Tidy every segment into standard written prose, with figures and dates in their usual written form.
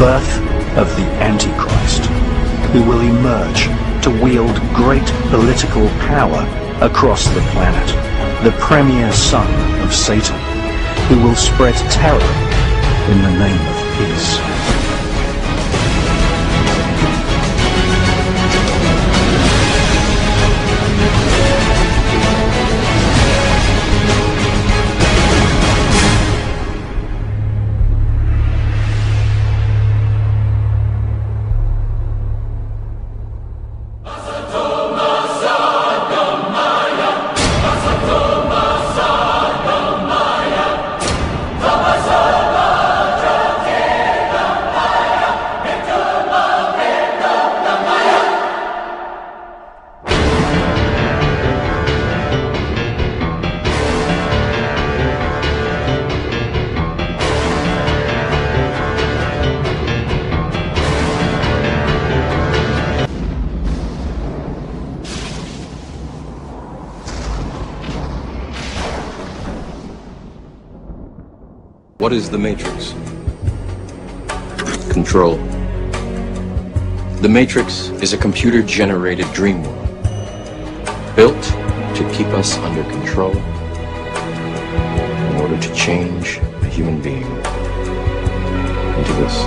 birth of the Antichrist, who will emerge to wield great political power across the planet, the premier son of Satan, who will spread terror in the name of peace. What is the Matrix? Control. The Matrix is a computer-generated dream world, built to keep us under control in order to change a human being into this.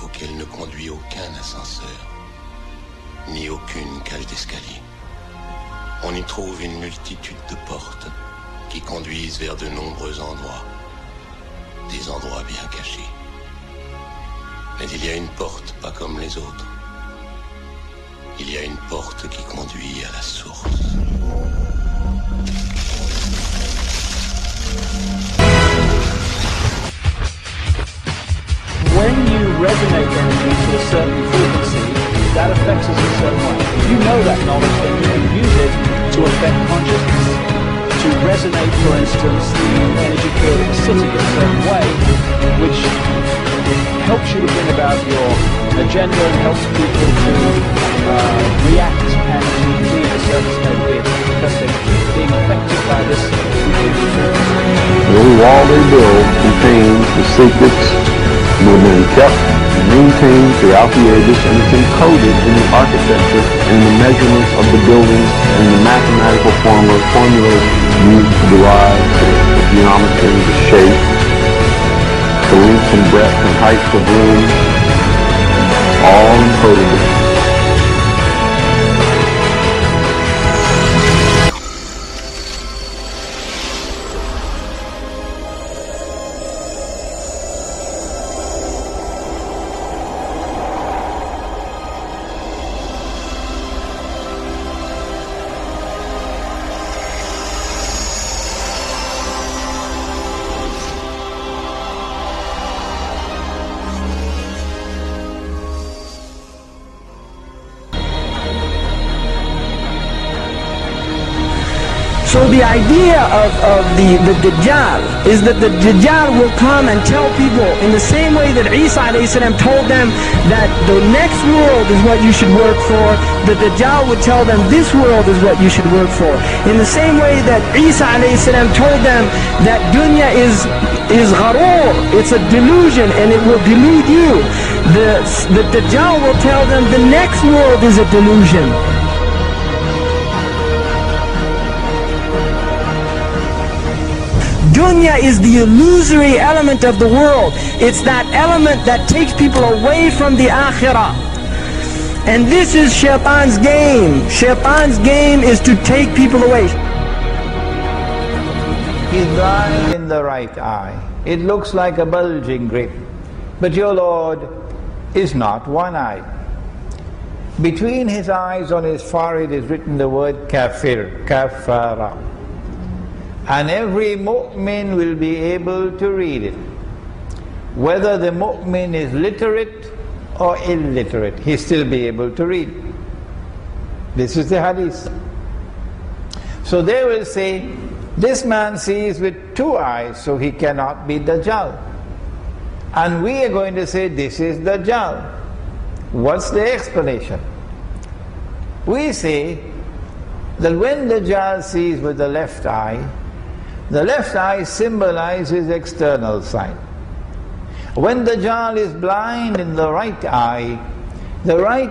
auquel ne conduit aucun ascenseur, ni aucune cage d'escalier. On y trouve une multitude de portes qui conduisent vers de nombreux endroits, des endroits bien cachés. Mais il y a une porte pas comme les autres. Il y a une porte qui conduit à la source. When you resonate energy to a certain frequency, that affects us in a certain way. If you know that knowledge, then you can use it to affect consciousness. To resonate, for instance, the energy field of a city in a certain way, which helps you to bring about your agenda and helps people to react and to be in a certain state of being, because they keep being affected by this frequency. The only wall they build contains the secrets that have been kept and maintained throughout the ages, and it's encoded in the architecture and the measurements of the buildings and the mathematical formulas used to derive the geometry, the shape, the length and breadth and height of rooms, all encoded. So the idea of the Dajjal is that the Dajjal will come and tell people in the same way that Isa a.s. told them that the next world is what you should work for, the Dajjal would tell them this world is what you should work for. In the same way that Isa a.s. told them that dunya is gharoor, it's a delusion and it will delude you. The Dajjal will tell them the next world is a delusion. Dunya is the illusory element of the world. It's that element that takes people away from the akhirah. And this is Shaitan's game. Shaitan's game is to take people away. He's blind in the right eye. It looks like a bulging grape. But your Lord is not one-eyed. Between his eyes on his forehead is written the word kafir, kafara. And every mu'min will be able to read it. Whether the mu'min is literate or illiterate, he'll still be able to read. This is the hadith. So they will say, this man sees with two eyes, so he cannot be Dajjal. And we are going to say, this is Dajjal. What's the explanation? We say that when Dajjal sees with the left eye symbolizes external sight. When Dajjal is blind in the right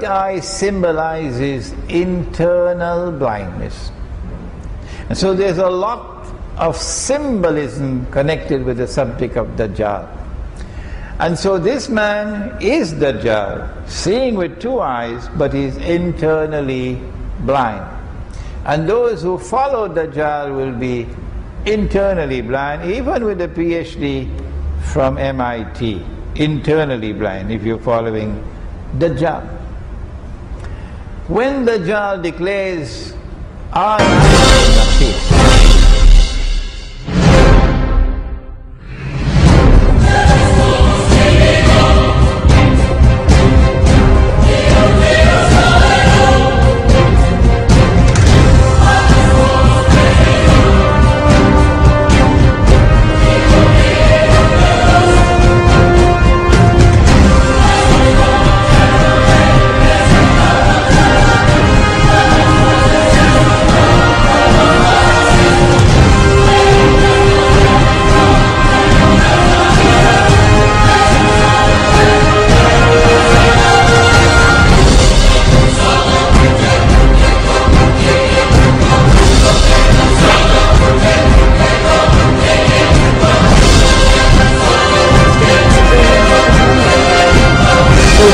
eye symbolizes internal blindness. And so there's a lot of symbolism connected with the subject of Dajjal. And so this man is Dajjal, seeing with two eyes, but he's internally blind. And those who follow Dajjal will be internally blind, even with a PhD from MIT, internally blind, if you're following Dajjal. When Dajjal declares,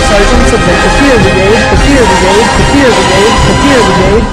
Sergeants of the Kafir Brigade, Kafir Brigade, Kafir Brigade, Kafir Brigade.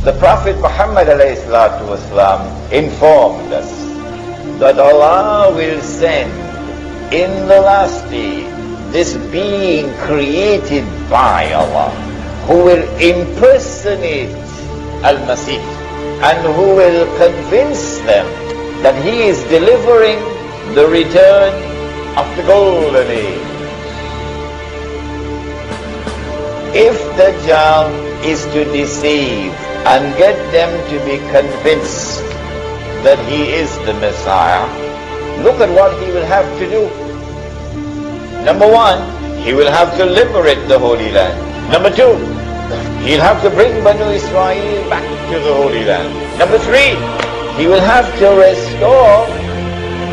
The Prophet Muhammad ﷺ informed us that Allah will send in the last day this being created by Allah who will impersonate Al-Masih and who will convince them that he is delivering the return of the golden age. If Dajjal is to deceive and get them to be convinced that he is the Messiah, look at what he will have to do. Number one, he will have to liberate the Holy Land. Number two, he'll have to bring Banu Israel back to the Holy Land. Number three, he will have to restore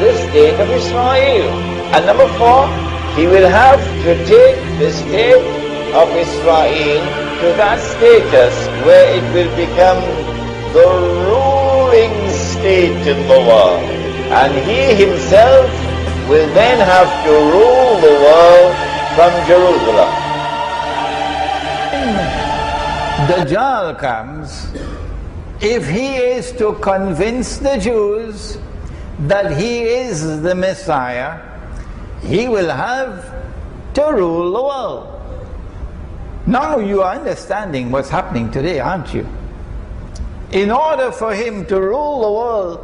the state of Israel. And number four, he will have to take the state of Israel to that status where it will become the ruling state in the world. And he himself will then have to rule the world from Jerusalem. When Dajjal comes, if he is to convince the Jews that he is the Messiah, he will have to rule the world. Now you are understanding what's happening today, aren't you? In order for him to rule the world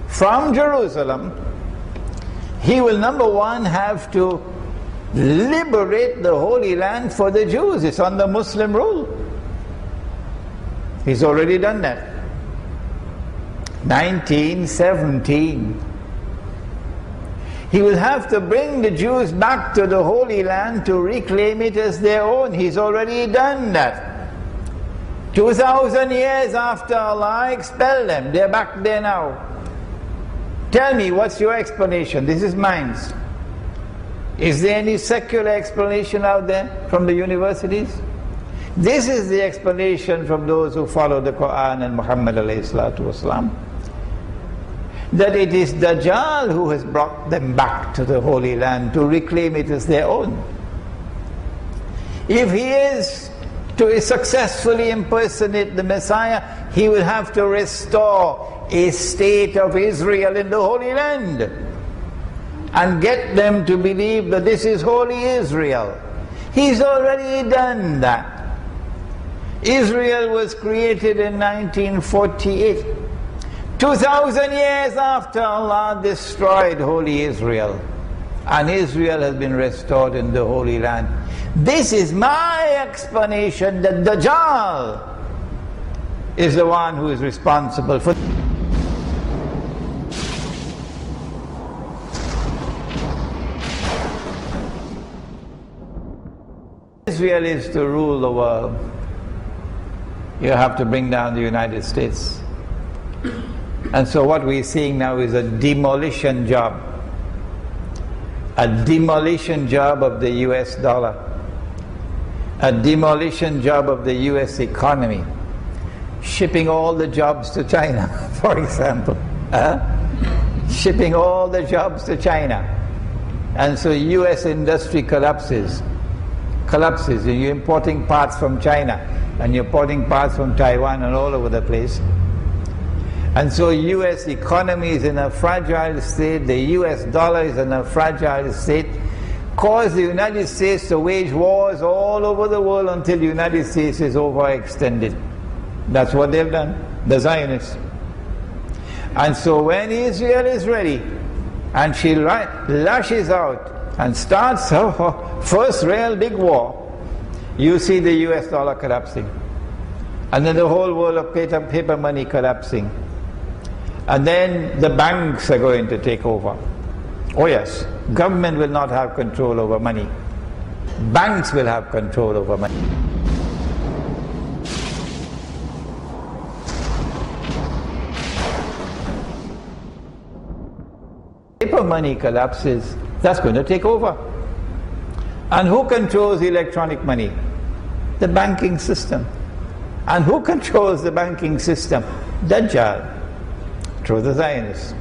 from Jerusalem, he will, number one, have to liberate the Holy Land for the Jews. It's under Muslim rule. He's already done that. 1917. He will have to bring the Jews back to the Holy Land to reclaim it as their own. He's already done that. 2,000 years after Allah expelled them, they're back there now. Tell me, what's your explanation? This is mine. Is there any secular explanation out there from the universities? This is the explanation from those who follow the Quran and Muhammad alayhi salatu wasalam, that it is Dajjal who has brought them back to the Holy Land to reclaim it as their own. If he is to successfully impersonate the Messiah, he will have to restore a state of Israel in the Holy Land and get them to believe that this is Holy Israel. He's already done that. Israel was created in 1948. 2,000 years after Allah destroyed Holy Israel, and Israel has been restored in the Holy Land. This is my explanation, that Dajjal is the one who is responsible for Israel is to rule the world. You have to bring down the United States. And so what we're seeing now is a demolition job. A demolition job of the US dollar. A demolition job of the US economy. Shipping all the jobs to China, for example. Shipping all the jobs to China. And so US industry collapses. You're importing parts from China, and you're importing parts from Taiwan and all over the place. And so US economy is in a fragile state, the US dollar is in a fragile state, cause the United States to wage wars all over the world until the United States is overextended. That's what they've done, the Zionists. And so when Israel is ready, and she lashes out and starts her first real big war, you see the US dollar collapsing. And then the whole world of paper money collapsing. And then the banks are going to take over. Oh yes, government will not have control over money. Banks will have control over money. Paper money collapses, that's going to take over. And who controls the electronic money? The banking system. And who controls the banking system? Dajjal, through the Zionists.